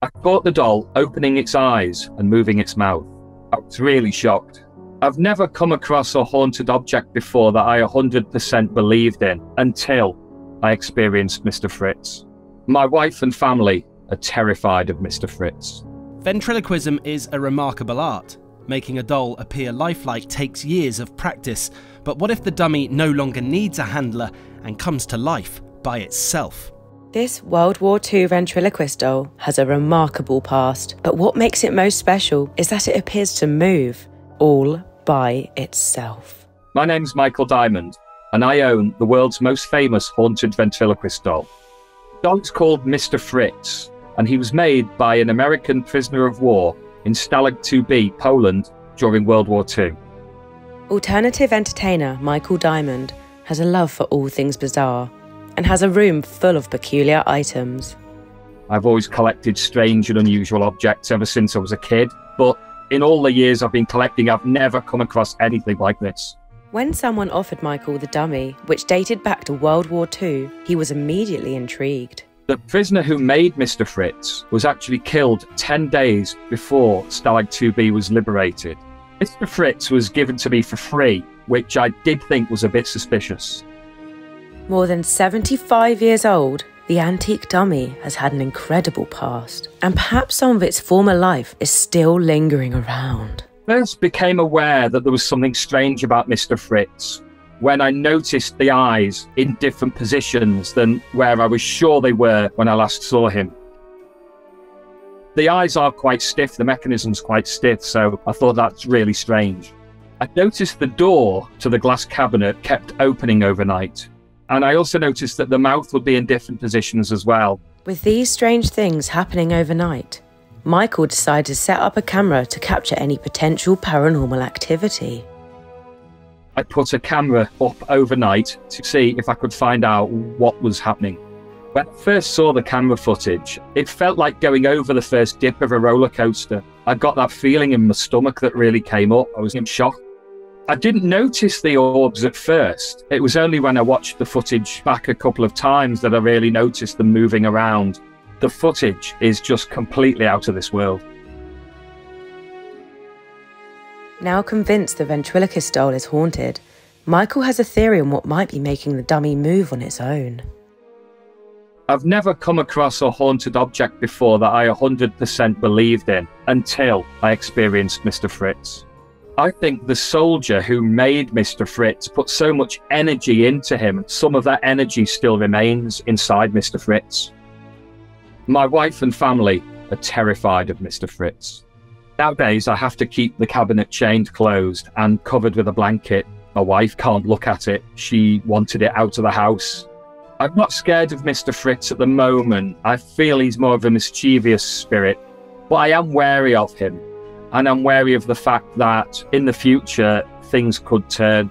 I caught the doll opening its eyes and moving its mouth. I was really shocked. I've never come across a haunted object before that I 100% believed in until I experienced Mr. Fritz. My wife and family are terrified of Mr. Fritz. Ventriloquism is a remarkable art. Making a doll appear lifelike takes years of practice, but what if the dummy no longer needs a handler and comes to life by itself? This World War II ventriloquist doll has a remarkable past, but what makes it most special is that it appears to move all by itself. My name's Michael Diamond, and I own the world's most famous haunted ventriloquist doll. The doll is called Mr. Fritz, and he was made by an American prisoner of war in Stalag 2B, Poland, during World War II. Alternative entertainer Michael Diamond has a love for all things bizarre and has a room full of peculiar items. I've always collected strange and unusual objects ever since I was a kid, but in all the years I've been collecting, I've never come across anything like this. When someone offered Michael the dummy, which dated back to World War II, he was immediately intrigued. The prisoner who made Mr. Fritz was actually killed 10 days before Stalag 2B was liberated. Mr. Fritz was given to me for free, which I did think was a bit suspicious. More than 75 years old, the antique dummy has had an incredible past, and perhaps some of its former life is still lingering around. First became aware that there was something strange about Mr. Fritz when I noticed the eyes in different positions than where I was sure they were when I last saw him. The eyes are quite stiff, the mechanism's quite stiff, so I thought that's really strange. I noticed the door to the glass cabinet kept opening overnight, and I also noticed that the mouth would be in different positions as well. With these strange things happening overnight, Michael decided to set up a camera to capture any potential paranormal activity. I put a camera up overnight to see if I could find out what was happening. When I first saw the camera footage, it felt like going over the first dip of a roller coaster. I got that feeling in my stomach that really came up. I was in shock. I didn't notice the orbs at first. It was only when I watched the footage back a couple of times that I really noticed them moving around. The footage is just completely out of this world. Now convinced the ventriloquist doll is haunted, Michael has a theory on what might be making the dummy move on its own. I've never come across a haunted object before that I 100% believed in until I experienced Mr. Fritz. I think the soldier who made Mr. Fritz put so much energy into him, some of that energy still remains inside Mr. Fritz. My wife and family are terrified of Mr. Fritz. Nowadays, I have to keep the cabinet chained closed and covered with a blanket. My wife can't look at it. She wanted it out of the house. I'm not scared of Mr. Fritz at the moment. I feel he's more of a mischievous spirit, but I am wary of him. And I'm wary of the fact that in the future, things could turn.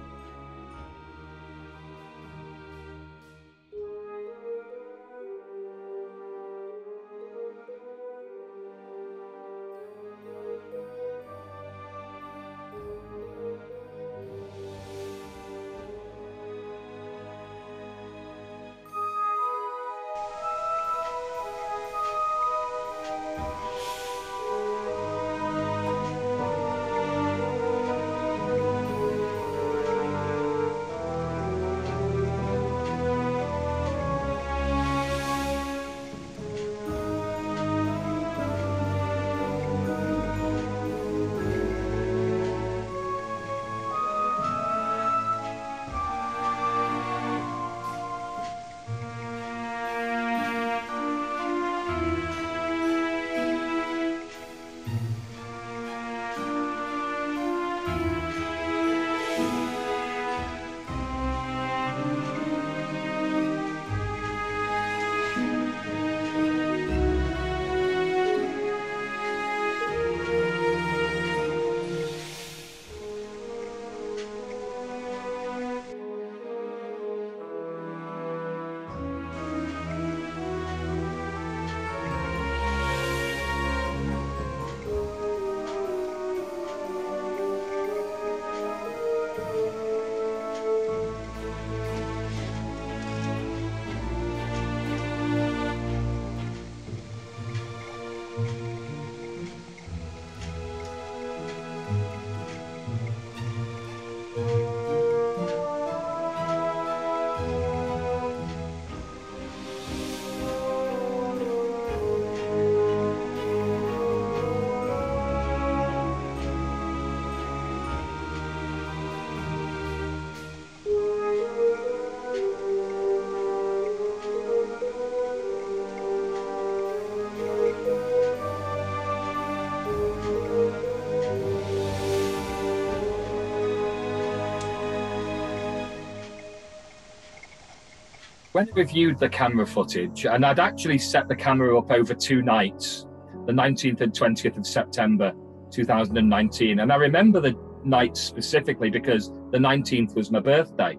When I reviewed the camera footage, and I'd actually set the camera up over 2 nights, the 19th and 20th of September 2019. And I remember the night specifically because the 19th was my birthday.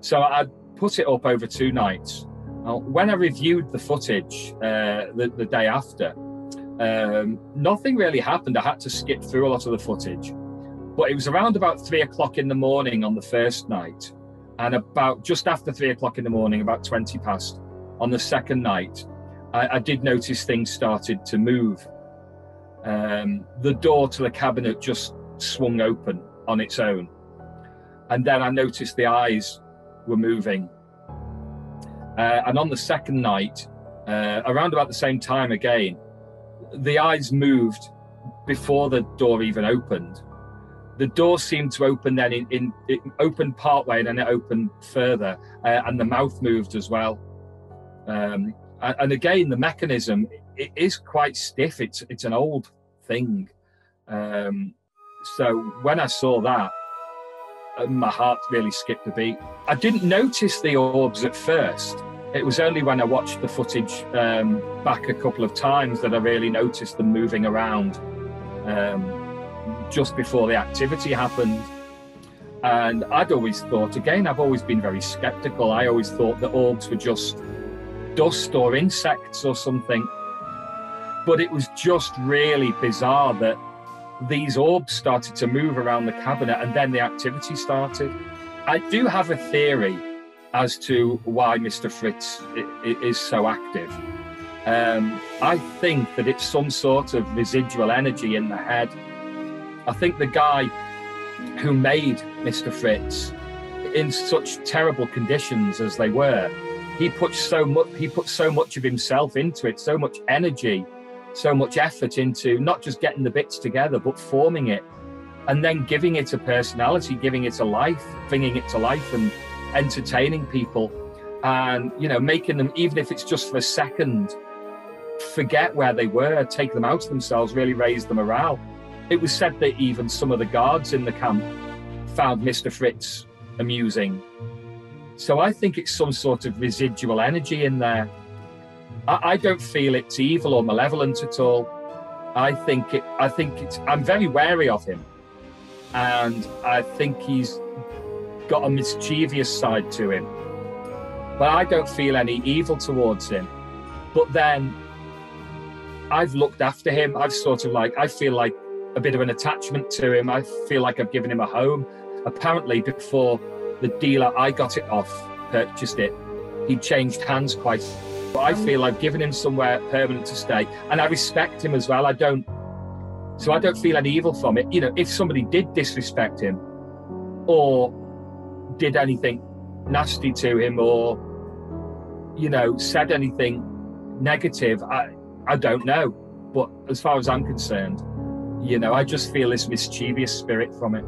So I put it up over 2 nights. When I reviewed the footage the day after, nothing really happened. I had to skip through a lot of the footage. But it was around about 3 o'clock in the morning on the first night, and about just after 3 o'clock in the morning, about 20 past on the second night, I did notice things started to move. The door to the cabinet just swung open on its own. And then I noticed the eyes were moving. And on the second night, around about the same time again, the eyes moved before the door even opened. The door seemed to open then, it opened partway and then it opened further, and the mouth moved as well. And again, the mechanism, it is quite stiff. It's an old thing. So when I saw that, my heart really skipped a beat. I didn't notice the orbs at first. It was only when I watched the footage back a couple of times that I really noticed them moving around just before the activity happened. And I'd always thought, again, I've always been very skeptical. I always thought that orbs were just dust or insects or something. But it was just really bizarre that these orbs started to move around the cabinet and then the activity started. I do have a theory as to why Mr. Fritz is so active. I think that it's some sort of residual energy in the head. I think the guy who made Mr. Fritz in such terrible conditions as they were, he put so much of himself into it, so much energy, so much effort into not just getting the bits together, but forming it and then giving it a personality, giving it a life, bringing it to life and entertaining people and, you know, making them, even if it's just for a second, forget where they were, take them out of themselves, really raise the morale. It was said that even some of the guards in the camp found Mr. Fritz amusing. So I think it's some sort of residual energy in there. I don't feel it's evil or malevolent at all. I'm very wary of him. And I think he's got a mischievous side to him. But I don't feel any evil towards him. But then I've looked after him. I feel like a bit of an attachment to him. I feel like I've given him a home. Apparently, before the dealer I got it off purchased it, he changed hands quite. But I feel I've given him somewhere permanent to stay, and I respect him as well. I don't feel any evil from it. You know, if somebody did disrespect him or did anything nasty to him or, you know, said anything negative, I don't know. But as far as I'm concerned, you know, I just feel this mischievous spirit from it.